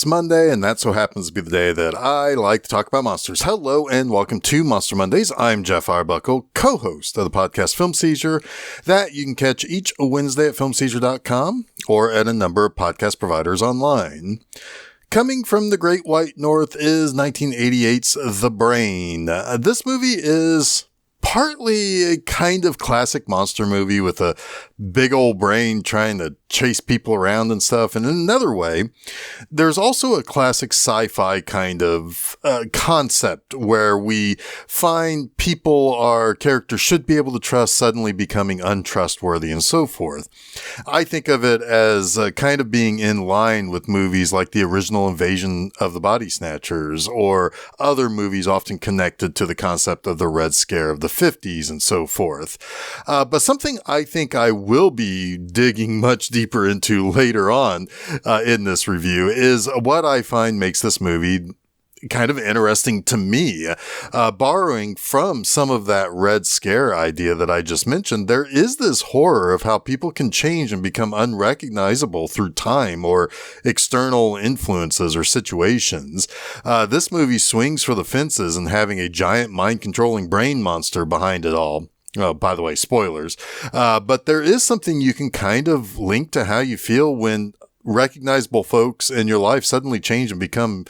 It's Monday, and that so happens to be the day that I like to talk about monsters. Hello, and welcome to Monster Mondays. I'm Jeff Arbuckle, co-host of the podcast Film Seizure, that you can catch each Wednesday at filmseizure.com or at a number of podcast providers online. Coming from the Great White North is 1988's The Brain. This movie is partly a kind of classic monster movie with a big old brain trying to chase people around and stuff. And in another way, there's also a classic sci-fi kind of concept where we find people our characters should be able to trust suddenly becoming untrustworthy and so forth. I think of it as kind of being in line with movies like the original Invasion of the Body Snatchers or other movies often connected to the concept of the Red Scare of the 50s and so forth. But something I think I will be digging much deeper into later on in this review is what I find makes this movie kind of interesting to me. Borrowing from some of that Red Scare idea that I just mentioned, there is this horror of how people can change and become unrecognizable through time or external influences or situations. This movie swings for the fences and having a giant mind-controlling brain monster behind it all. Oh, by the way, spoilers. But there is something you can kind of link to how you feel when recognizable folks in your life suddenly change and become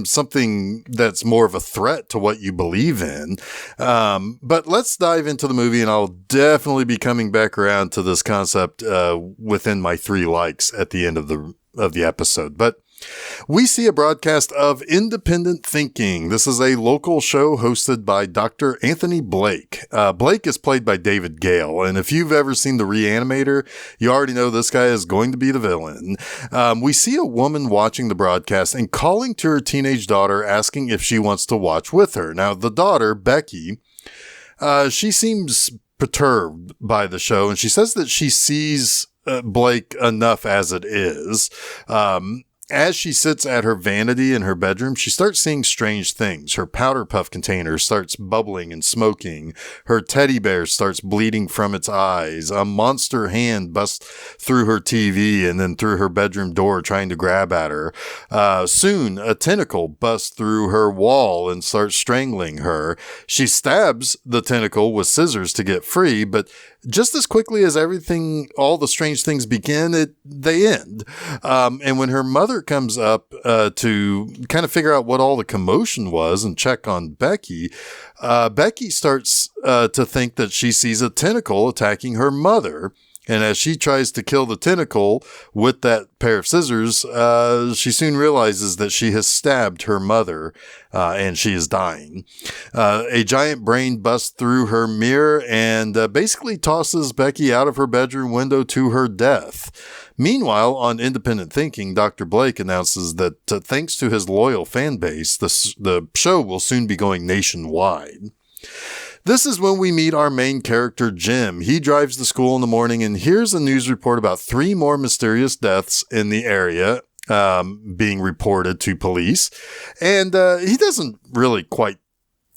something that's more of a threat to what you believe in. But let's dive into the movie, and I'll definitely be coming back around to this concept within my 3 likes at the end of the episode. But we see a broadcast of Independent Thinking. This is a local show hosted by Dr. Anthony Blake. Blake is played by David Gale, and if you've ever seen The Reanimator, you already know this guy is going to be the villain. We see a woman watching the broadcast and calling to her teenage daughter, asking if she wants to watch with her. Now, the daughter, Becky, she seems perturbed by the show, and she says that she sees Blake enough as it is. As she sits at her vanity in her bedroom, she starts seeing strange things. Her powder puff container starts bubbling and smoking. Her teddy bear starts bleeding from its eyes. A monster hand busts through her TV and then through her bedroom door trying to grab at her. Soon, a tentacle busts through her wall and starts strangling her. She stabs the tentacle with scissors to get free, but just as quickly as all the strange things begin, they end. And when her mother comes up to kind of figure out what all the commotion was and check on Becky, Becky starts to think that she sees a tentacle attacking her mother. And as she tries to kill the tentacle with that pair of scissors, she soon realizes that she has stabbed her mother, and she is dying. A giant brain busts through her mirror and basically tosses Becky out of her bedroom window to her death. Meanwhile, on Independent Thinking, Dr. Blake announces that thanks to his loyal fan base, the show will soon be going nationwide. This is when we meet our main character, Jim. He drives to school in the morning and hears a news report about 3 more mysterious deaths in the area being reported to police. And he doesn't really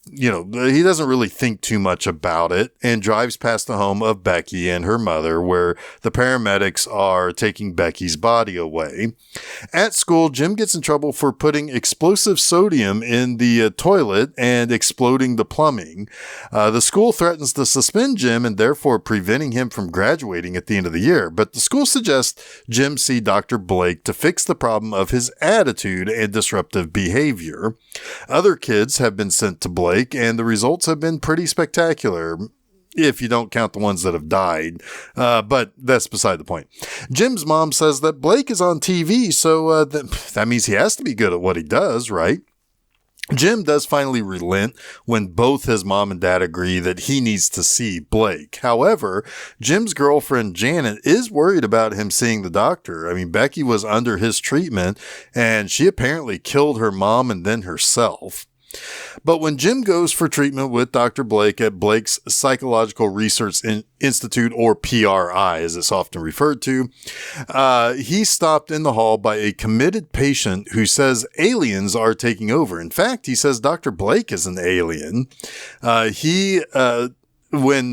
he doesn't really think too much about it and drives past the home of Becky and her mother, where the paramedics are taking Becky's body away. At school, Jim gets in trouble for putting explosive sodium in the toilet and exploding the plumbing. The school threatens to suspend Jim and therefore preventing him from graduating at the end of the year. But the school suggests Jim see Dr. Blake to fix the problem of his attitude and disruptive behavior. Other kids have been sent to Blake, and the results have been pretty spectacular, if you don't count the ones that have died. But that's beside the point. Jim's mom says that Blake is on TV, so that means he has to be good at what he does, right? Jim does finally relent when both his mom and dad agree that he needs to see Blake. However, Jim's girlfriend, Janet, is worried about him seeing the doctor. I mean, Becky was under his treatment, and she apparently killed her mom and then herself. But when Jim goes for treatment with Dr. Blake at Blake's Psychological Research Institute, or PRI, as it's often referred to, he's stopped in the hall by a committed patient who says aliens are taking over. In fact, he says Dr. Blake is an alien. When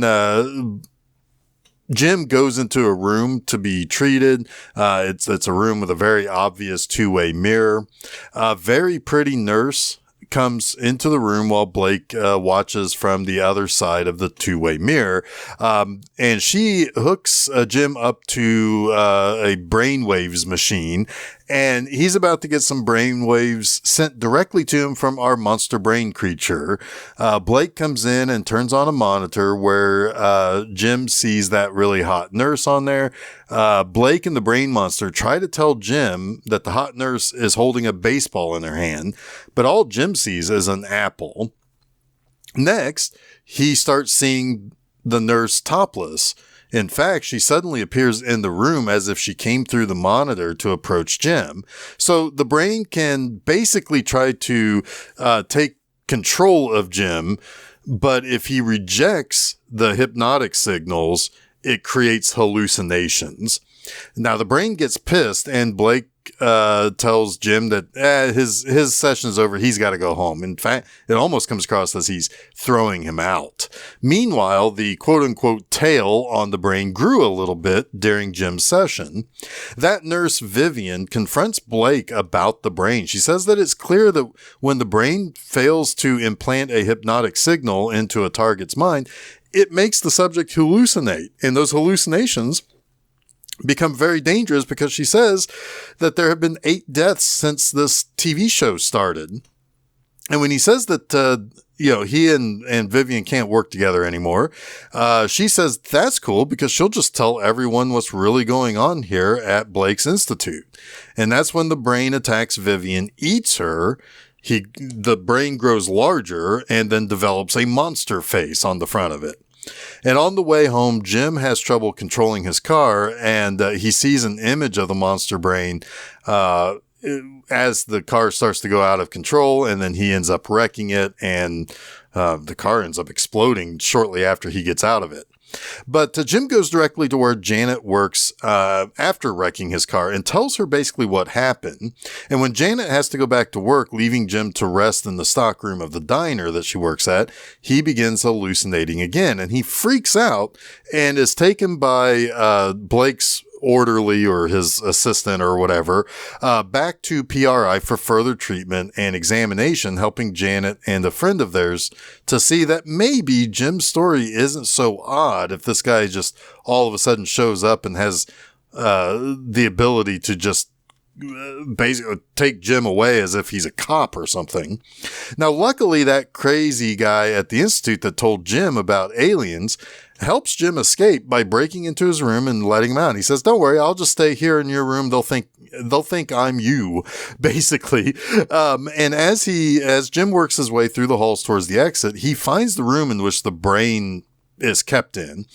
Jim goes into a room to be treated. It's a room with a very obvious two-way mirror. A very pretty nurse comes into the room while Blake watches from the other side of the two-way mirror. And she hooks Jim up to a brainwaves machine, and he's about to get some brainwaves sent directly to him from our monster brain creature. Blake comes in and turns on a monitor where Jim sees that really hot nurse on there. Blake and the brain monster try to tell Jim that the hot nurse is holding a baseball in her hand, but all Jim sees is an apple. Next, he starts seeing the nurse topless. In fact, she suddenly appears in the room as if she came through the monitor to approach Jim. So the brain can basically try to take control of Jim, but if he rejects the hypnotic signals, it creates hallucinations. Now the brain gets pissed, and Blake tells Jim that his session's over. He's got to go home. In fact, it almost comes across as he's throwing him out. Meanwhile, the quote-unquote tail on the brain grew a little bit during Jim's session. That nurse, Vivian, confronts Blake about the brain. She says that it's clear that when the brain fails to implant a hypnotic signal into a target's mind, it makes the subject hallucinate. And those hallucinations become very dangerous because she says that there have been 8 deaths since this TV show started. And when he says that, he and Vivian can't work together anymore, she says that's cool because she'll just tell everyone what's really going on here at Blake's Institute. And that's when the brain attacks Vivian, eats her. The brain grows larger and then develops a monster face on the front of it. And on the way home, Jim has trouble controlling his car, and he sees an image of the monster brain as the car starts to go out of control, and then he ends up wrecking it, and the car ends up exploding shortly after he gets out of it. But Jim goes directly to where Janet works after wrecking his car and tells her basically what happened. And when Janet has to go back to work, leaving Jim to rest in the stockroom of the diner that she works at, he begins hallucinating again. And he freaks out and is taken by Blake's orderly or his assistant or whatever, back to PRI for further treatment and examination, helping Janet and a friend of theirs to see that maybe Jim's story isn't so odd if this guy just all of a sudden shows up and has the ability to just basically take Jim away as if he's a cop or something. Now, luckily, that crazy guy at the Institute that told Jim about aliens helps Jim escape by breaking into his room and letting him out. He says, "Don't worry, I'll just stay here in your room. They'll think I'm you," basically. And as Jim works his way through the halls towards the exit, he finds the room in which the brain is kept in.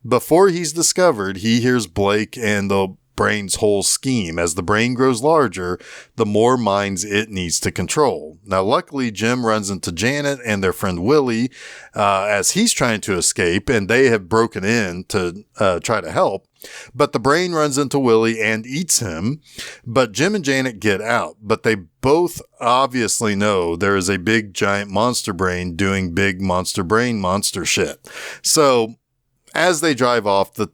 Before he's discovered, he hears Blake and the brain's whole scheme. As the brain grows larger, the more minds it needs to control. Now, luckily, Jim runs into Janet and their friend Willie as he's trying to escape, and they have broken in to try to help. But the brain runs into Willie and eats him. But Jim and Janet get out. But they both obviously know there is a big, giant monster brain doing big monster brain monster shit. So as they drive off, the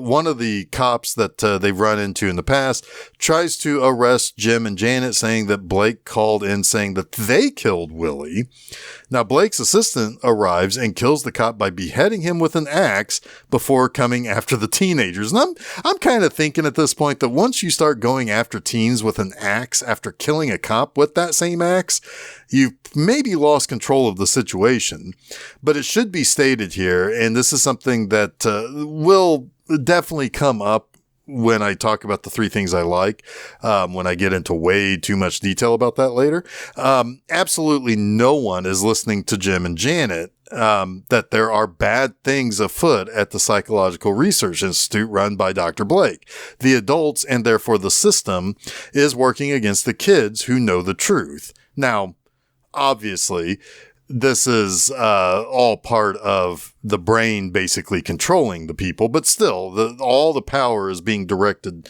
one of the cops that they've run into in the past tries to arrest Jim and Janet, saying that Blake called in saying that they killed Willie. Now, Blake's assistant arrives and kills the cop by beheading him with an axe before coming after the teenagers. And I'm kind of thinking at this point that once you start going after teens with an axe after killing a cop with that same axe, you've maybe lost control of the situation. But it should be stated here, and this is something that will definitely come up when I talk about the 3 things I like, when I get into way too much detail about that later. Absolutely no one is listening to Jim and Janet, that there are bad things afoot at the Psychological Research Institute run by Dr. Blake. The adults, and therefore the system, is working against the kids who know the truth. Now, obviously, this is all part of the brain basically controlling the people, but still, all the power is being directed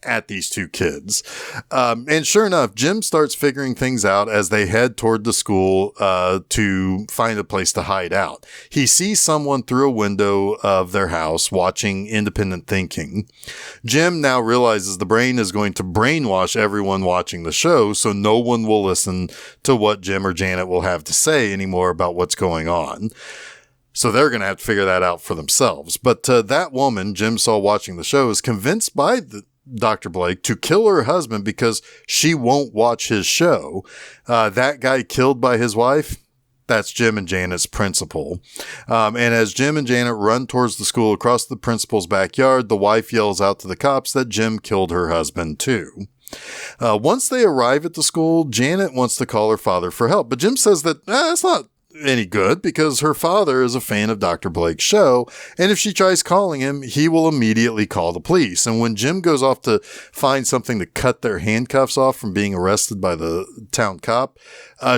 at these two kids. And sure enough, Jim starts figuring things out as they head toward the school to find a place to hide out. He sees someone through a window of their house watching Independent Thinking. Jim now realizes the brain is going to brainwash everyone watching the show, so no one will listen to what Jim or Janet will have to say anymore about what's going on. So they're going to have to figure that out for themselves. But that woman Jim saw watching the show is convinced by Dr. Blake to kill her husband because she won't watch his show. That guy killed by his wife, that's Jim and Janet's principal. And as Jim and Janet run towards the school across the principal's backyard, the wife yells out to the cops that Jim killed her husband too. Once they arrive at the school, Janet wants to call her father for help, but Jim says that it's not any good because her father is a fan of Dr. Blake's show, and if she tries calling him, he will immediately call the police. And when Jim goes off to find something to cut their handcuffs off from being arrested by the town cop,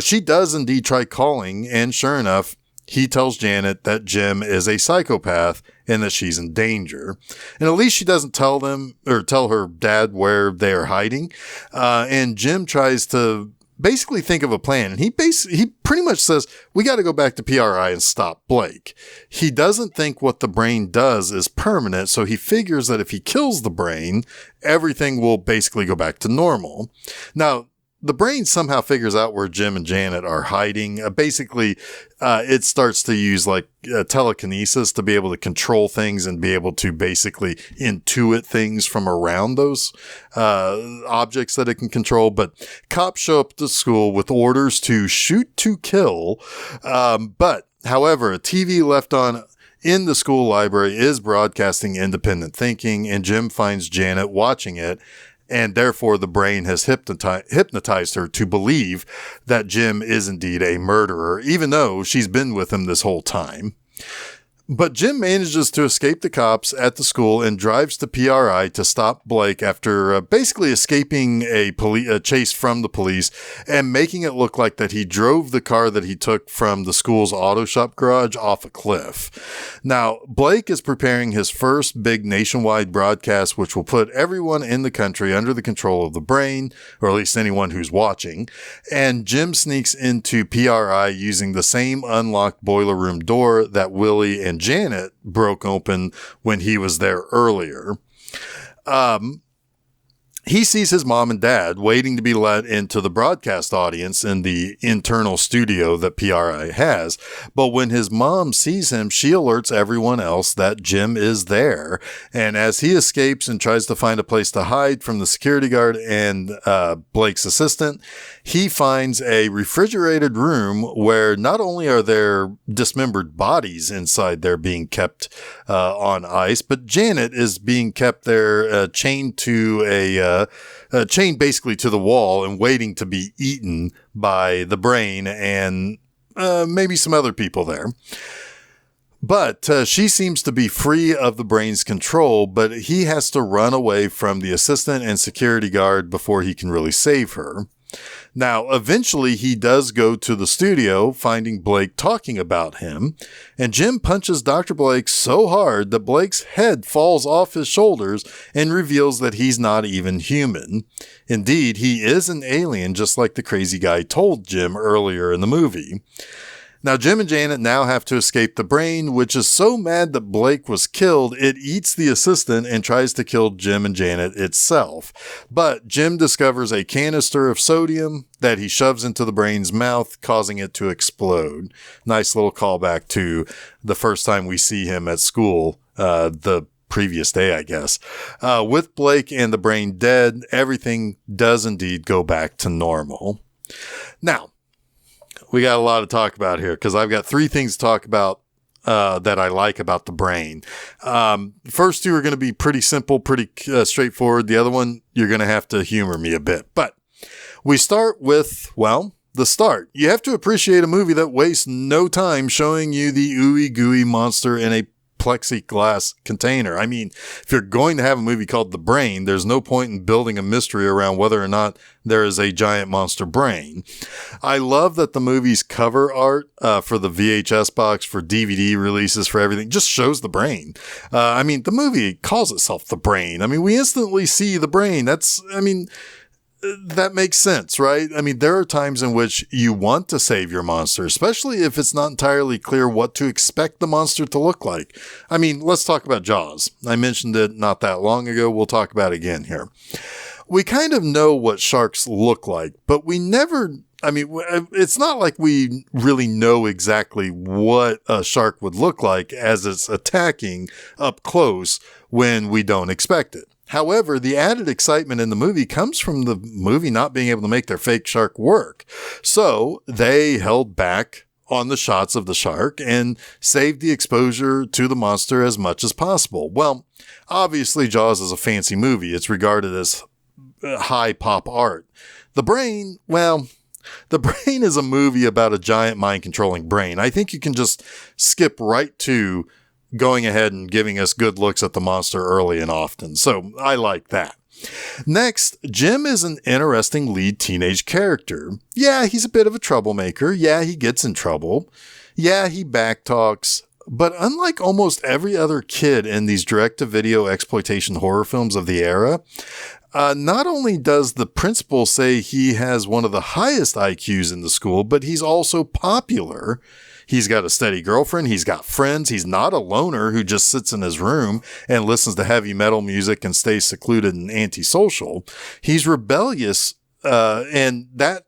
she does indeed try calling, and sure enough, he tells Janet that Jim is a psychopath and that she's in danger. And at least she doesn't tell her dad where they are hiding. And Jim tries to basically think of a plan. And he pretty much says, we got to go back to PRI and stop Blake. He doesn't think what the brain does is permanent. So he figures that if he kills the brain, everything will basically go back to normal. Now, the brain somehow figures out where Jim and Janet are hiding. Basically, it starts to use like telekinesis to be able to control things and be able to basically intuit things from around those objects that it can control. But cops show up to school with orders to shoot to kill. But however, a TV left on in the school library is broadcasting Independent Thinking, and Jim finds Janet watching it. And therefore, the brain has hypnotized her to believe that Jim is indeed a murderer, even though she's been with him this whole time. But Jim manages to escape the cops at the school and drives to PRI to stop Blake after basically escaping a chase from the police and making it look like that he drove the car that he took from the school's auto shop garage off a cliff. Now, Blake is preparing his first big nationwide broadcast, which will put everyone in the country under the control of the brain, or at least anyone who's watching. And Jim sneaks into PRI using the same unlocked boiler room door that Willie and Janet broke open when he was there earlier. He sees his mom and dad waiting to be let into the broadcast audience in the internal studio that PRI has. But when his mom sees him, she alerts everyone else that Jim is there. And as he escapes and tries to find a place to hide from the security guard and Blake's assistant, he finds a refrigerated room where not only are there dismembered bodies inside there being kept on ice, but Janet is being kept there chained to chained basically to the wall and waiting to be eaten by the brain and maybe some other people there. But she seems to be free of the brain's control, but he has to run away from the assistant and security guard before he can really save her. Now, eventually he does go to the studio, finding Blake talking about him, and Jim punches Dr. Blake so hard that Blake's head falls off his shoulders and reveals that he's not even human. Indeed, he is an alien, just like the crazy guy told Jim earlier in the movie. Now, Jim and Janet now have to escape the brain, which is so mad that Blake was killed, it eats the assistant and tries to kill Jim and Janet itself. But Jim discovers a canister of sodium that he shoves into the brain's mouth, causing it to explode. Nice little callback to the first time we see him at school, the previous day, I guess. With Blake and the brain dead, everything does indeed go back to normal. Now, we got a lot to talk about here because I've got 3 things to talk about that I like about the brain. First 2 are going to be pretty simple, pretty straightforward. The other one, you're going to have to humor me a bit. But we start with, well, the start. You have to appreciate a movie that wastes no time showing you the ooey gooey monster in a plexiglass container. I mean, if you're going to have a movie called The Brain, there's no point in building a mystery around whether or not there is a giant monster brain. I love that the movie's cover art for the VHS box, for DVD releases, for everything, just shows the brain. I mean, the movie calls itself The Brain. I mean, we instantly see the brain. That makes sense, right? I mean, there are times in which you want to save your monster, especially if it's not entirely clear what to expect the monster to look like. I mean, let's talk about Jaws. I mentioned it not that long ago. We'll talk about it again here. We kind of know what sharks look like, but we never, it's not like we really know exactly what a shark would look like as it's attacking up close when we don't expect it. However, the added excitement in the movie comes from the movie not being able to make their fake shark work. So they held back on the shots of the shark and saved the exposure to the monster as much as possible. Well, obviously Jaws is a fancy movie. It's regarded as high pop art. The Brain is a movie about a giant mind controlling brain. I think you can just skip right to going ahead and giving us good looks at the monster early and often. So I like that. Next, Jim is an interesting lead teenage character. Yeah, he's a bit of a troublemaker. Yeah, he gets in trouble. Yeah, he backtalks. But unlike almost every other kid in these direct-to-video exploitation horror films of the era, not only does the principal say he has one of the highest IQs in the school, but he's also popular. He's got a steady girlfriend. He's got friends. He's not a loner who just sits in his room and listens to heavy metal music and stays secluded and antisocial. He's rebellious, and that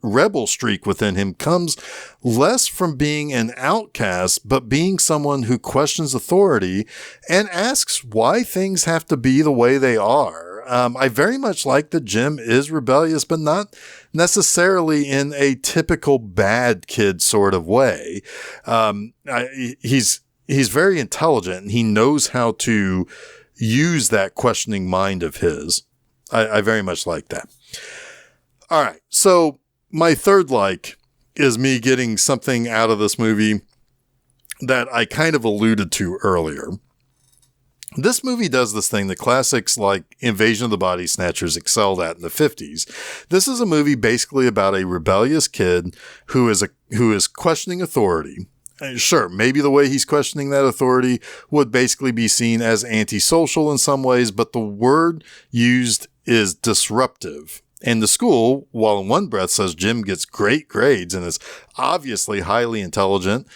rebel streak within him comes less from being an outcast, but being someone who questions authority and asks why things have to be the way they are. I very much like that Jim is rebellious, but not necessarily in a typical bad kid sort of way. He's very intelligent and he knows how to use that questioning mind of his. I very much like that. All right. So my third like is me getting something out of this movie that I kind of alluded to earlier. This movie does this thing that classics like Invasion of the Body Snatchers excelled at in the 50s. This is a movie basically about a rebellious kid who is questioning authority. Sure, maybe the way he's questioning that authority would basically be seen as antisocial in some ways, but the word used is disruptive. And the school, while in one breath says Jim gets great grades and is obviously highly intelligent,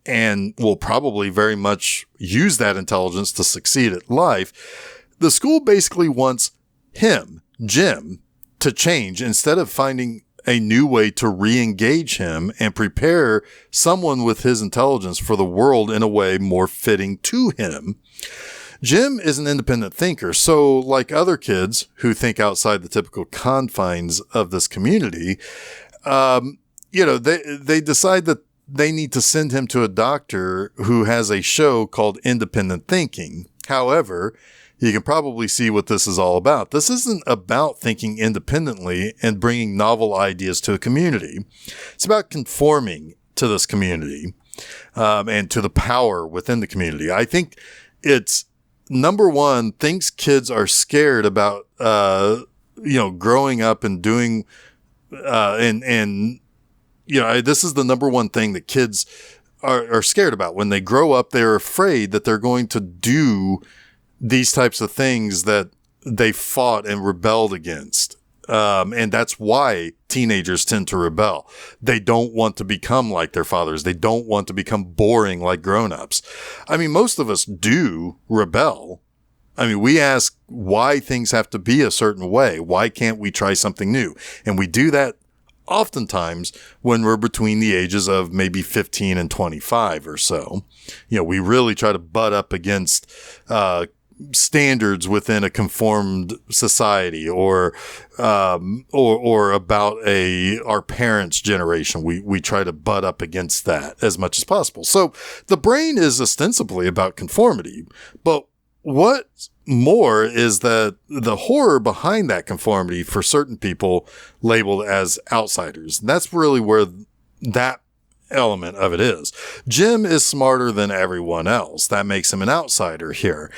and will probably very much use that intelligence to succeed at life, the school basically wants him, Jim, to change instead of finding a new way to re-engage him and prepare someone with his intelligence for the world in a way more fitting to him. Jim is an independent thinker, so like other kids who think outside the typical confines of this community, they decide that they need to send him to a doctor who has a show called Independent Thinking. However, you can probably see what this is all about. This isn't about thinking independently and bringing novel ideas to a community. It's about conforming to this community, and to the power within the community. I think it's number one, things kids are scared about, growing up and doing, this is the number one thing that kids are scared about. When they grow up, they're afraid that they're going to do these types of things that they fought and rebelled against. And that's why teenagers tend to rebel. They don't want to become like their fathers. They don't want to become boring like grown-ups. I mean, most of us do rebel. I mean, we ask why things have to be a certain way. Why can't we try something new? And we do that oftentimes when we're between the ages of maybe 15 and 25 or so. We really try to butt up against standards within a conformed society or about our parents' generation. We try to butt up against that as much as possible. So The Brain is ostensibly about conformity, but what's more is that the horror behind that conformity for certain people labeled as outsiders. And that's really where that element of it is. Jim is smarter than everyone else. That makes him an outsider here.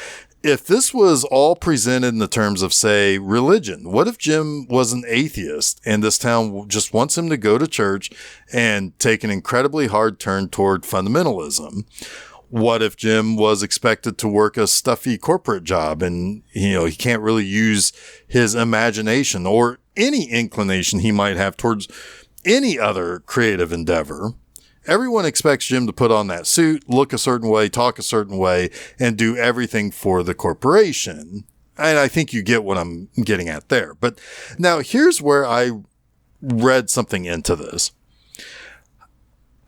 If this was all presented in the terms of, say, religion, what if Jim was an atheist and this town just wants him to go to church and take an incredibly hard turn toward fundamentalism? What if Jim was expected to work a stuffy corporate job and, he can't really use his imagination or any inclination he might have towards any other creative endeavor? Everyone expects Jim to put on that suit, look a certain way, talk a certain way, and do everything for the corporation. And I think you get what I'm getting at there. But now here's where I read something into this.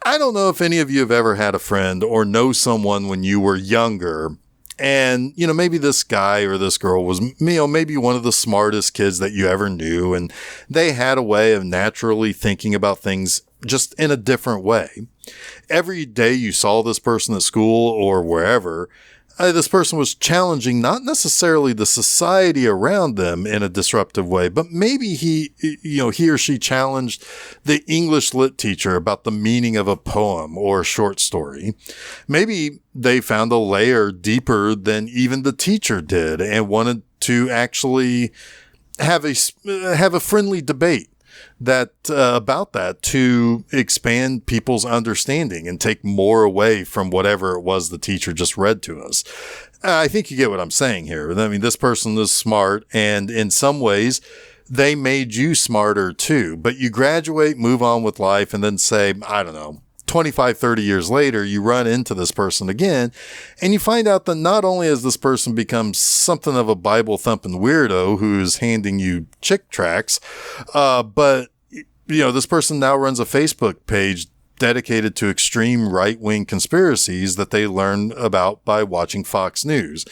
I don't know if any of you have ever had a friend or know someone when you were younger, and, maybe this guy or this girl was, maybe one of the smartest kids that you ever knew, and they had a way of naturally thinking about things just in a different way. Every day you saw this person at school or wherever, this person was challenging not necessarily the society around them in a disruptive way, but maybe he or she challenged the English lit teacher about the meaning of a poem or a short story. Maybe they found a layer deeper than even the teacher did and wanted to actually have a friendly debate about that to expand people's understanding and take more away from whatever it was the teacher just read to us. I think you get what I'm saying here. I mean, this person is smart, and in some ways they made you smarter too, but you graduate, move on with life, and then say, I don't know, 25, 30 years later, you run into this person again, and you find out that not only has this person become something of a Bible-thumping weirdo who's handing you chick tracts, but this person now runs a Facebook page dedicated to extreme right-wing conspiracies that they learn about by watching Fox News,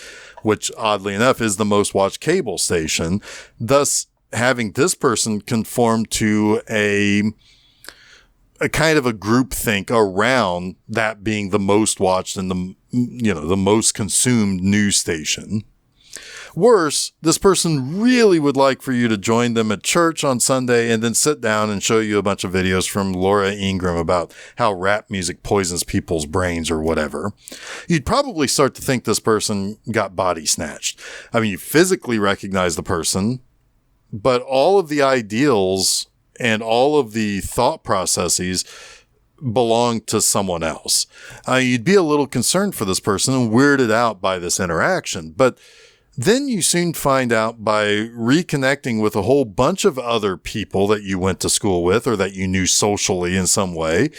which oddly enough is the most watched cable station, thus having this person conform to a kind of a groupthink around that being the most watched and the most consumed news station. Worse, this person really would like for you to join them at church on Sunday and then sit down and show you a bunch of videos from Laura Ingraham about how rap music poisons people's brains or whatever. You'd probably start to think this person got body snatched. I mean, you physically recognize the person, but all of the ideals and all of the thought processes belong to someone else. You'd be a little concerned for this person and weirded out by this interaction, but then you soon find out by reconnecting with a whole bunch of other people that you went to school with or that you knew socially in some way,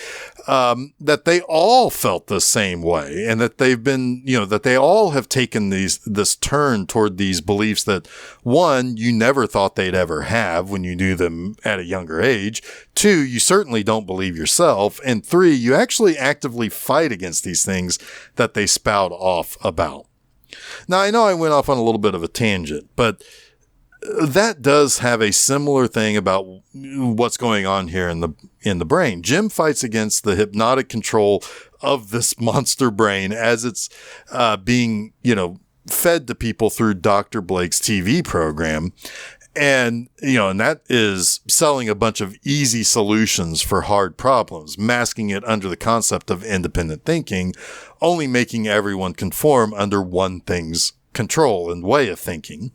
that they all felt the same way, and that they've been, that they all have taken this turn toward these beliefs that, one, you never thought they'd ever have when you knew them at a younger age. Two, you certainly don't believe yourself. And three, you actually actively fight against these things that they spout off about. Now, I know I went off on a little bit of a tangent, but that does have a similar thing about what's going on here in the brain. Jim fights against the hypnotic control of this monster brain as it's being, fed to people through Dr. Blake's TV program. And, and that is selling a bunch of easy solutions for hard problems, masking it under the concept of independent thinking, only making everyone conform under one thing's control and way of thinking.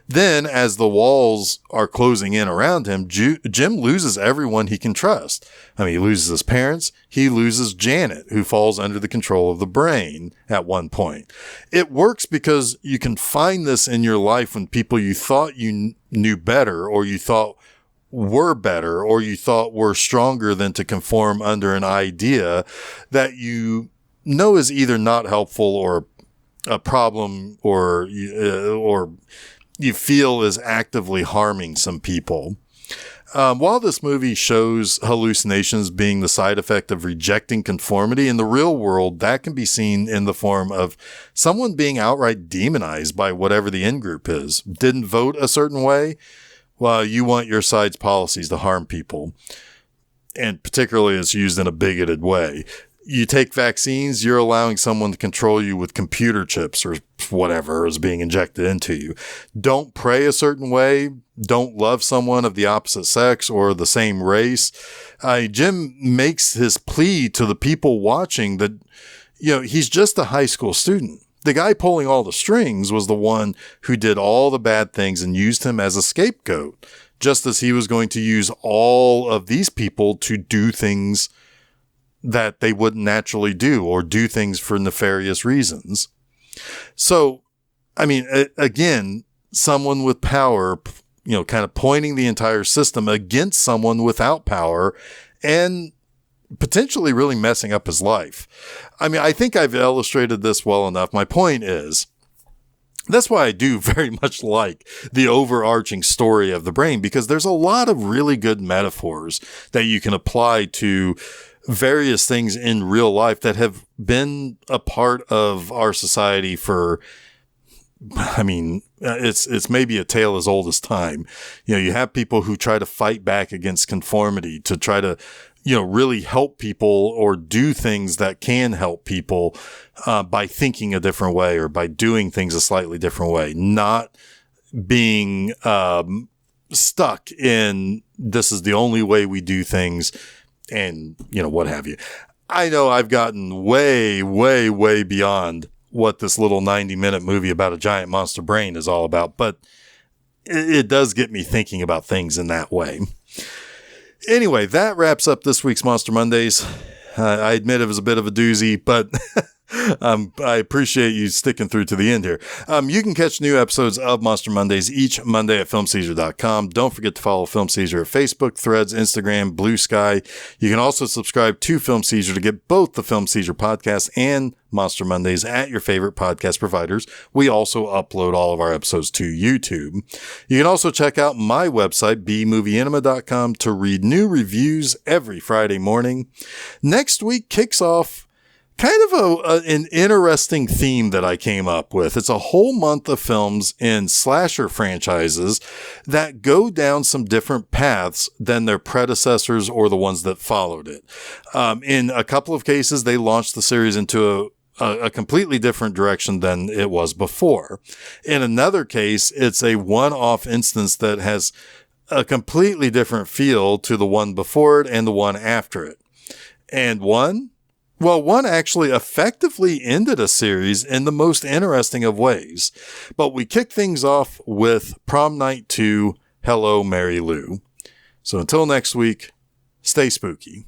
Then, as the walls are closing in around him, Jim loses everyone he can trust. I mean, he loses his parents. He loses Janet, who falls under the control of the brain at one point. It works because you can find this in your life when people you thought you knew better, or you thought were better, or you thought were stronger than to conform under an idea that you know is either not helpful or a problem, or you feel is actively harming some people. While this movie shows hallucinations being the side effect of rejecting conformity, in the real world, that can be seen in the form of someone being outright demonized by whatever the in-group is. Didn't vote a certain way? Well, you want your side's policies to harm people. And particularly it's used in a bigoted way. you take vaccines, you're allowing someone to control you with computer chips or whatever is being injected into you. Don't pray a certain way. Don't love someone of the opposite sex or the same race. Jim makes his plea to the people watching that, he's just a high school student. The guy pulling all the strings was the one who did all the bad things and used him as a scapegoat, just as he was going to use all of these people to do things that they wouldn't naturally do or do things for nefarious reasons. So, again, someone with power, kind of pointing the entire system against someone without power and potentially really messing up his life. I think I've illustrated this well enough. My point is, that's why I do very much like the overarching story of the brain, because there's a lot of really good metaphors that you can apply to various things in real life that have been a part of our society for, it's maybe a tale as old as time. You have people who try to fight back against conformity to try to, really help people or do things that can help people by thinking a different way or by doing things a slightly different way, not being stuck in this is the only way we do things and, what have you. I know I've gotten way, way, way beyond what this little 90-minute movie about a giant monster brain is all about, but it does get me thinking about things in that way. Anyway, that wraps up this week's Monster Mondays. I admit it was a bit of a doozy, but I appreciate you sticking through to the end here. You can catch new episodes of Monster Mondays each Monday at filmseizure.com. Don't forget to follow Film Seizure at Facebook, Threads, Instagram, Blue Sky. You can also subscribe to Film Seizure to get both the Film Seizure podcast and Monster Mondays at your favorite podcast providers. We also upload all of our episodes to YouTube. You can also check out my website, bmoviecinema.com, to read new reviews every Friday morning. Next week kicks off kind of an interesting theme that I came up with. It's a whole month of films in slasher franchises that go down some different paths than their predecessors or the ones that followed it. In a couple of cases, they launched the series into a completely different direction than it was before. In another case, it's a one-off instance that has a completely different feel to the one before it and the one after it. And one actually effectively ended a series in the most interesting of ways. But we kick things off with Prom Night 2, Hello, Mary Lou. So until next week, stay spooky.